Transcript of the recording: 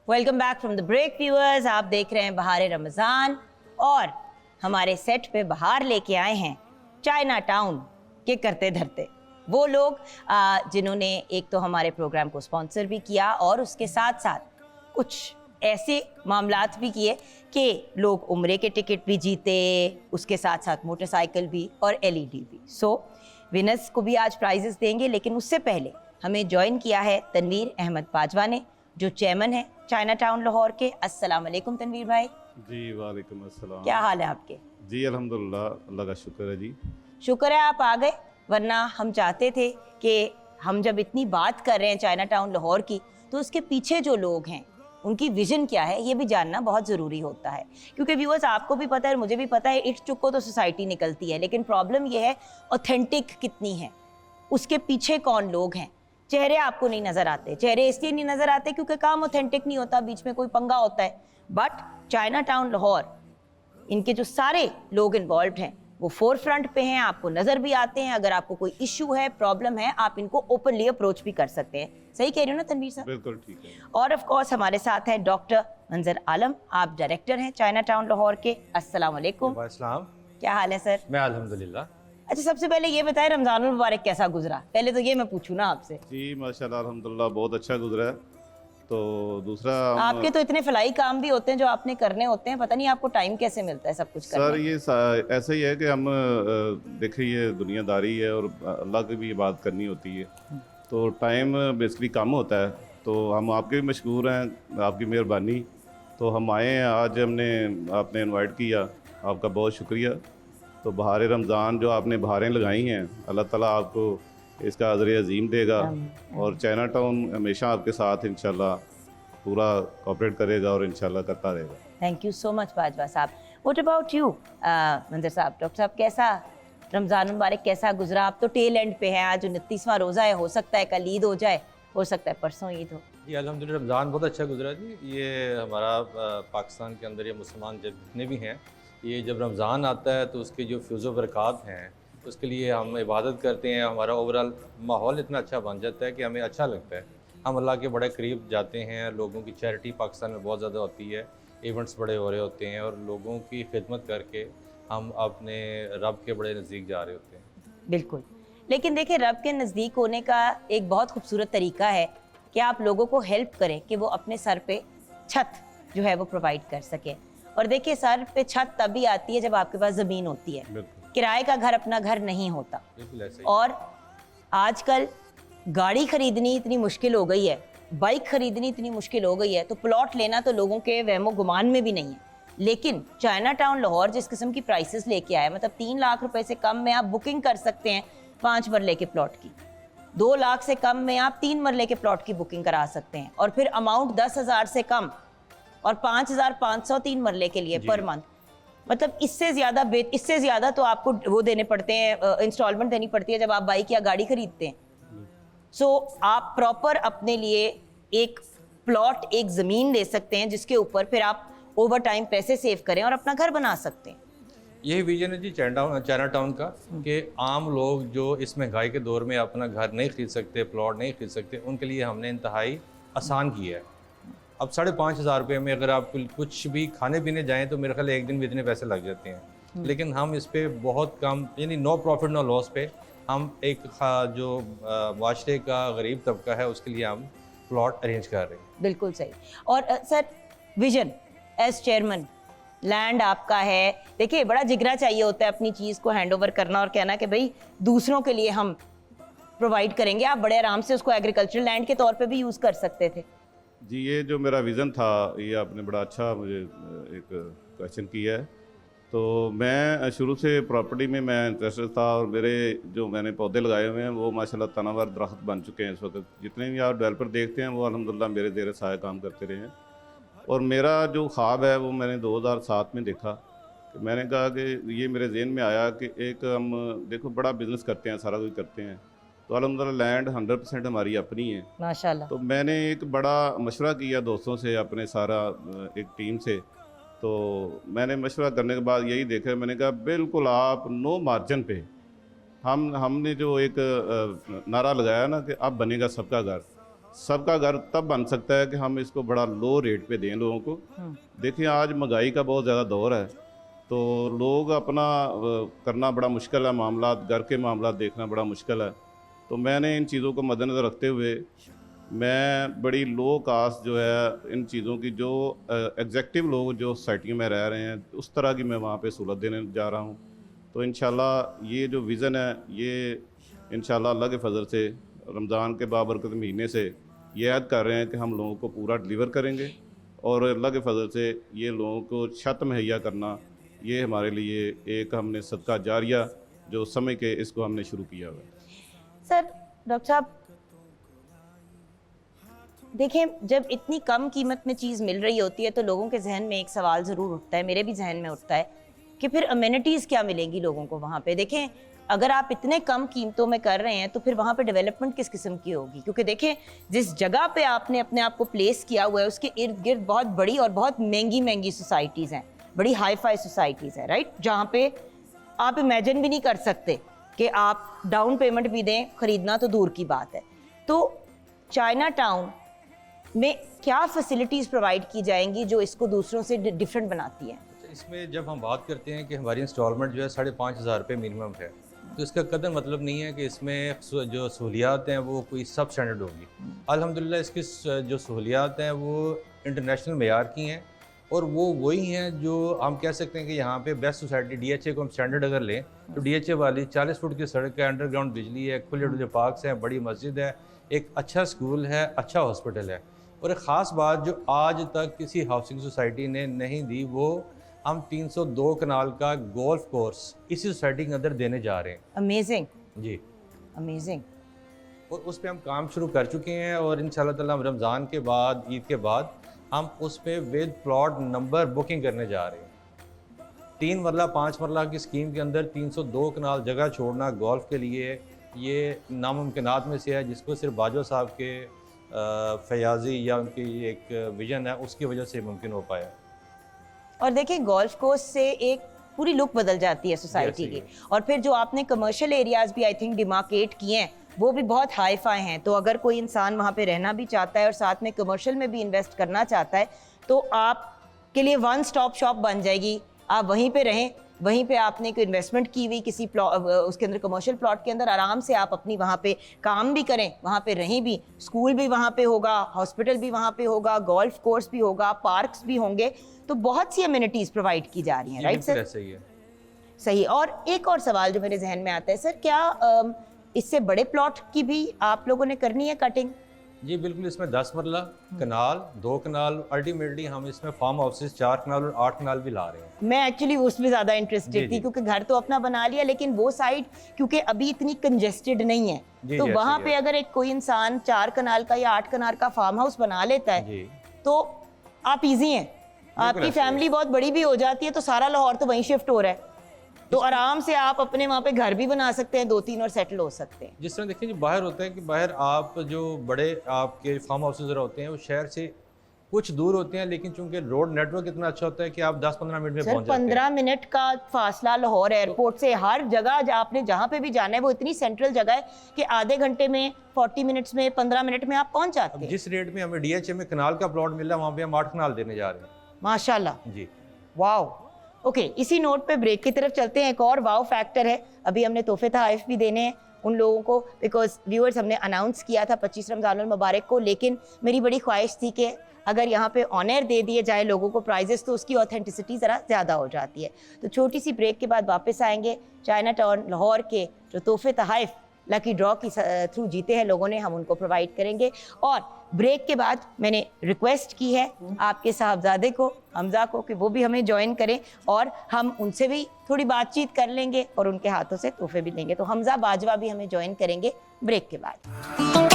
Welcome back from the break viewers. आप देख रहे हैं बहार रमज़ान और हमारे सेट पे बाहर लेके आए हैं चाइना टाउन के करते धरते वो लोग जिन्होंने एक तो हमारे प्रोग्राम को स्पॉन्सर भी किया और उसके साथ साथ कुछ ऐसे मामलात भी किए कि लोग उम्रे के टिकट भी जीते, उसके साथ साथ मोटरसाइकिल भी और एलईडी भी। सो विनर्स को भी आज प्राइजेस देंगे, लेकिन उससे पहले हमें ज्वाइन किया है तनवीर अहमद बाजवा ने, जो चेयरमैन है चाइना टाउन लाहौर के। अस्सलाम वालेकुम तनवीर भाई। जी वालेकुम अस्सलाम। क्या हाल है आपके? जी अल्हम्दुलिल्लाह, अल्लाह का शुक्र है जी। शुक्र है आप आ गए, वरना हम चाहते थे कि हम जब इतनी बात कर रहे हैं चाइना टाउन लाहौर की, तो उसके पीछे जो लोग हैं उनकी विजन क्या है ये भी जानना बहुत ज़रूरी होता है। क्योंकि व्यूअर्स, आपको भी पता है और मुझे भी पता है, इट चुको तो सोसाइटी निकलती है, लेकिन प्रॉब्लम ये है ऑथेंटिक कितनी है, उसके पीछे कौन लोग हैं। चेहरे आपको नहीं नज़र आते, चेहरे इसलिए नहीं नज़र आते क्योंकि काम ऑथेंटिक नहीं होता, बीच में कोई पंगा होता है। बट चाइना टाउन लाहौर, इनके जो सारे लोग इन्वॉल्व हैं वो फोर फ्रंट पे हैं, आपको नज़र भी आते हैं। अगर आपको कोई इशू है, प्रॉब्लम है, आप इनको ओपनली अप्रोच भी कर सकते हैं। सही कह रही हूँ ना तनवीर साहब? बिल्कुल ठीक है। और ऑफ कोर्स हमारे साथ है डॉक्टर मंजर आलम, आप डायरेक्टर हैं चाइना टाउन लाहौर के। अस्सलाम वालेकुम। वालेकुम। क्या हाल है सर? मैं अल्हम्दुलिल्लाह। अच्छा, सबसे पहले ये बताएं रमज़ानुल मुबारक कैसा गुजरा? पहले तो ये मैं पूछूं ना आपसे। जी माशाल्लाह अल्हम्दुलिल्लाह बहुत अच्छा गुजरा है। तो दूसरा आपके तो इतने फलाई काम भी होते हैं जो आपने करने होते हैं, पता नहीं आपको टाइम कैसे मिलता है सब कुछ करने सर ये ऐसा ही है कि हम देखिए ये दुनियादारी है और अल्लाह की भी बात करनी होती है, तो टाइम बेसिकली कम होता है। तो हम आपके भी मशहूर हैं, आपकी मेहरबानी। तो हम आए हैं आज, हमने आपने इनवाइट किया, आपका बहुत शुक्रिया। तो बहार रमज़ान जो आपने बहारें लगाई हैं, अल्लाह ताला आपको इसका अज़र अज़ीम देगा और चाइना टाउन हमेशा आपके साथ इंशाल्लाह पूरा कोऑपरेट करेगा और इंशाल्लाह करता रहेगा। Thank you so much Bajwa साहब। व्हाट अबाउट यू मंजर साहब? डॉक्टर साहब, कैसा रमज़ान मुबारक कैसा गुजरा? आप तो टेल एंड पे हैं, आज 29वां रोज़ा है, हो सकता है कल ईद हो जाए, हो सकता है परसों ईद हो। जी अल्हम्दुलिल्लाह रमज़ान बहुत अच्छा गुजरा जी। ये हमारा पाकिस्तान के अंदर ये मुसलमान जितने भी हैं, ये जब रमज़ान आता है तो उसके जो फ्यूज़ बरक़ात हैं उसके लिए हम इबादत करते हैं। हमारा ओवरऑल माहौल इतना अच्छा बन जाता है कि हमें अच्छा लगता है। हम अल्लाह के बड़े करीब जाते हैं। लोगों की चैरिटी पाकिस्तान में बहुत ज़्यादा होती है, इवेंट्स बड़े हो रहे होते हैं और लोगों की खिदमत करके हम अपने रब के बड़े नज़दीक जा रहे होते हैं। बिल्कुल, लेकिन देखिए रब के नज़दीक होने का एक बहुत खूबसूरत तरीका है कि आप लोगों को हेल्प करें कि वो अपने सर पे छत जो है वो प्रोवाइड कर सकें। और देखिए सर पे छत तभी आती है जब आपके पास ज़मीन होती है। किराए का घर अपना घर नहीं होता। और आजकल गाड़ी खरीदनी इतनी मुश्किल हो गई है, बाइक खरीदनी इतनी मुश्किल हो गई है, तो प्लॉट लेना तो लोगों के वहमो गुमान में भी नहीं है। लेकिन चाइना टाउन लाहौर जिस किस्म की प्राइसेस लेके आया, मतलब 3 लाख रुपए से कम में आप बुकिंग कर सकते हैं 5 मरले के प्लॉट की, 2 लाख से कम में आप 3 मरले के प्लॉट की बुकिंग करा सकते हैं, और फिर अमाउंट 10,000 से कम और 5,500 3 मरले के लिए पर मंथ। मतलब इससे ज़्यादा तो आपको वो देने पड़ते हैं, इंस्टॉलमेंट देनी पड़ती है जब आप बाइक या गाड़ी खरीदते हैं। सो आप प्रॉपर अपने लिए एक प्लॉट, एक ज़मीन ले सकते हैं जिसके ऊपर फिर आप ओवर टाइम पैसे सेव करें और अपना घर बना सकते हैं। यही विजन है जी चाइना टाउन का, कि आम लोग जो इस महंगाई के दौर में अपना घर नहीं खरीद सकते, प्लॉट नहीं खरीद सकते, उनके लिए हमने इंतहाई आसान किया है। अब 5,500 रुपये में अगर आप कुछ भी खाने पीने जाएँ तो मेरे ख्याल एक दिन में इतने पैसे लग जाते हैं। लेकिन हम इस पर बहुत कम, यानी नो प्रॉफिट नो लॉस पे हम एक जो माशरे का गरीब तबका है उसके लिए हम प्लॉट अरेंज कर रहे हैं। बिल्कुल सही। और sir, vision as chairman, land आपका है। देखिए बड़ा जिगरा चाहिए होता है अपनी चीज़ को हैंड ओवर करना और कहना कि भाई दूसरों के लिए हम प्रोवाइड करेंगे। आप बड़े आराम से उसको एग्रीकल्चरल लैंड के तौर पे भी यूज़ कर सकते थे। जी ये जो मेरा विज़न था, ये आपने बड़ा अच्छा मुझे एक क्वेश्चन किया है। तो मैं शुरू से प्रॉपर्टी में मैं इंटरेस्टेड था और मैंने पौधे लगाए हुए हैं वो माशाल्लाह तनावर दरख्त बन चुके हैं। इस वक्त जितने भी आप डेवलपर देखते हैं वो अल्हम्दुलिल्लाह मेरे ज़ेर साया काम करते रहे हैं। और मेरा जो ख्वाब है वो मैंने 2007 में देखा कि मैंने कहा कि ये मेरे ज़हन में आया कि एक हम देखो बड़ा बिज़नेस करते हैं, सारा कुछ करते हैं, तो अल्हम्दुलिल्लाह लैंड 100% हमारी अपनी है माशाल्लाह। तो मैंने एक बड़ा मशवरा किया दोस्तों से, अपने सारा एक टीम से। तो मैंने मशवरा करने के बाद यही देखा, मैंने कहा बिल्कुल आप नो मार्जिन पे हमने जो एक नारा लगाया ना कि अब बनेगा सबका घर, सबका घर तब बन सकता है कि हम इसको बड़ा लो रेट पे दें लोगों को। देखिए आज महंगाई का बहुत ज़्यादा दौर है, तो लोग अपना करना बड़ा मुश्किल है, मामला घर के मामला देखना बड़ा मुश्किल है। तो मैंने इन चीज़ों को मद्देनज़र रखते हुए मैं बड़ी लो कास्ट जो है इन चीज़ों की जो एग्जेक्टिव लोग जो सोसाइटियों में रह रहे हैं उस तरह की मैं वहाँ पे सहूलत देने जा रहा हूँ। तो इंशाल्लाह ये जो विज़न है ये इंशाल्लाह अल्लाह के फजल से रमज़ान के बाबरकत महीने से ये ऐद कर रहे हैं कि हम लोगों को पूरा डिलीवर करेंगे और अल्लाह के फजल से ये लोगों को छत मुहैया करना ये हमारे लिए एक हमने सदका जारिया जो समझ के इसको हमने शुरू किया हुआ है। सर डॉक्टर साहब देखें, जब इतनी कम कीमत में चीज़ मिल रही होती है तो लोगों के जहन में एक सवाल ज़रूर उठता है, मेरे भी जहन में उठता है कि फिर अमेनिटीज़ क्या मिलेंगी लोगों को वहाँ पे। देखें अगर आप इतने कम कीमतों में कर रहे हैं तो फिर वहाँ पे डेवलपमेंट किस किस्म की होगी, क्योंकि देखें जिस जगह पे आपने अपने आप को प्लेस किया हुआ है उसके इर्द गिर्द बहुत बड़ी और बहुत महंगी महंगी सोसाइटीज़ हैं, बड़ी हाई फाई सोसाइटीज़ हैं, राइट, जहाँ पे आप इमेजिन भी नहीं कर सकते कि आप डाउन पेमेंट भी दें, ख़रीदना तो दूर की बात है। तो चाइना टाउन में क्या फैसिलिटीज़ प्रोवाइड की जाएंगी जो इसको दूसरों से डिफरेंट बनाती हैं? इसमें जब हम बात करते हैं कि हमारी इंस्टॉलमेंट जो है 5,500 रुपये मिनिमम है, तो इसका कदर मतलब नहीं है कि इसमें जो सहूलियात हैं वो कोई सब स्टैंडर्ड होगी। अल्हम्दुलिल्लाह इसकी जो सहूलियात हैं वो इंटरनेशनल मेयार की हैं और वो वही हैं जो हम कह सकते हैं कि यहाँ पे बेस्ट सोसाइटी DHA को हम स्टैंडर्ड अगर लें तो DHA वाली 40 फुट की सड़क है, अंडरग्राउंड बिजली है, खुले खुले पार्क्स हैं, बड़ी मस्जिद है, एक अच्छा स्कूल है, अच्छा हॉस्पिटल है। और एक ख़ास बात जो आज तक किसी हाउसिंग सोसाइटी ने नहीं दी, वो हम 302 कनाल का गोल्फ कोर्स इसी सोसाइटी के अंदर देने जा रहे हैं। अमेजिंग जी, अमेजिंग। और उस पर हम काम शुरू कर चुके हैं और इंशाल्लाह ताला हम रमज़ान के बाद, ईद के बाद हम उस पर विद प्लॉट नंबर बुकिंग करने जा रहे हैं। 3 मरला 5 मरला की स्कीम के अंदर 302 कनाल जगह छोड़ना गोल्फ के लिए ये नामुमकिनात में से है, जिसको सिर्फ बाजवा साहब के फयाजी या उनकी एक विजन है उसकी वजह से मुमकिन हो पाया। और देखिए गोल्फ कोर्स से एक पूरी लुक बदल जाती है सोसाइटी की। और फिर जो आपने कमर्शियल एरियाज भी आई थिंक डिमार्केट किए हैं वो भी बहुत हाई फाई हैं, तो अगर कोई इंसान वहाँ पे रहना भी चाहता है और साथ में कमर्शियल में भी इन्वेस्ट करना चाहता है तो आपके लिए वन स्टॉप शॉप बन जाएगी। आप वहीं पे रहें, वहीं पे आपने कोई इन्वेस्टमेंट की हुई किसी उसके अंदर कमर्शियल प्लॉट के अंदर आराम से आप अपनी वहाँ पे काम भी करें, वहाँ पे रहें भी, स्कूल भी वहाँ पे होगा, हॉस्पिटल भी वहाँ पे होगा, गोल्फ कोर्स भी होगा, पार्क्स भी होंगे, तो बहुत सी अमेनिटीज़ प्रोवाइड की जा रही हैं, राइट सर? सही है, सही। और एक और सवाल जो मेरे जहन में आता है सर, क्या इससे बड़े प्लॉट की भी आप लोगों ने करनी है कटिंग? जी बिल्कुल, इसमें 10 मरला कनाल, 2 कनाल, अल्टीमेटली हम इसमें फार्म हाउसेस 4 कनाल और 8 कनाल भी ला रहे हैं। मैं एक्चुअली उसमें ज़्यादा इंटरेस्टेड थी क्योंकि घर तो अपना बना लिया लेकिन वो साइड क्योंकि अभी इतनी कंजेस्टेड नहीं है, तो वहाँ पे अगर एक कोई इंसान 4 कनाल का या 8 कनाल का फार्म हाउस बना लेता है तो आप इजी हैं, आपकी फैमिली बहुत बड़ी भी हो जाती है तो सारा लाहौर तो वहीं शिफ्ट हो रहा है, तो आराम से आप अपने वहाँ पे घर भी बना सकते हैं 2-3 और सेटल हो सकते हैं। जिस तरह देखिए, जो बाहर होता है कि बाहर आप जो बड़े आपके फार्म हाउसेज होते हैं वो शहर से कुछ दूर होते हैं, लेकिन चूंकि रोड नेटवर्क इतना अच्छा होता है कि आप 10-15 मिनट में पहुंच जाते हैं। 15 मिनट का फासला लाहौर एयरपोर्ट से हर जगह आपने जहाँ पे भी जाना है वो इतनी सेंट्रल जगह है कि आधे घंटे में, 40 मिनट्स में, 15 मिनट में आप पहुंच जाते हैं। जिस रेट में हमें DHA में कनाल का प्लॉट मिल रहा है वहाँ पे हम 8 कनाल देने जा रहे हैं माशाल्लाह जी। वाओ। ओके, इसी नोट पे ब्रेक की तरफ चलते हैं। एक और वाओ फैक्टर है, अभी हमने तोहफे तोहफ़ भी देने हैं उन लोगों को, बिकॉज व्यूअर्स हमने अनाउंस किया था 25 रमज़ानुल मुबारक को, लेकिन मेरी बड़ी ख्वाहिश थी कि अगर यहाँ पे ऑनर दे दिए जाए लोगों को प्राइजेस तो उसकी ऑथेंटिसिटी ज़रा ज़्यादा हो जाती है। तो छोटी सी ब्रेक के बाद वापस आएंगे। चाइना टाउन लाहौर के जो तोहफे तोहफ़ लकी ड्रॉ की थ्रू जीते हैं लोगों ने, हम उनको प्रोवाइड करेंगे। और ब्रेक के बाद मैंने रिक्वेस्ट की है आपके साहबजादे को, हमजा को, कि वो भी हमें ज्वाइन करें और हम उनसे भी थोड़ी बातचीत कर लेंगे और उनके हाथों से तोहफे भी लेंगे। तो हमजा बाजवा भी हमें ज्वाइन करेंगे ब्रेक के बाद।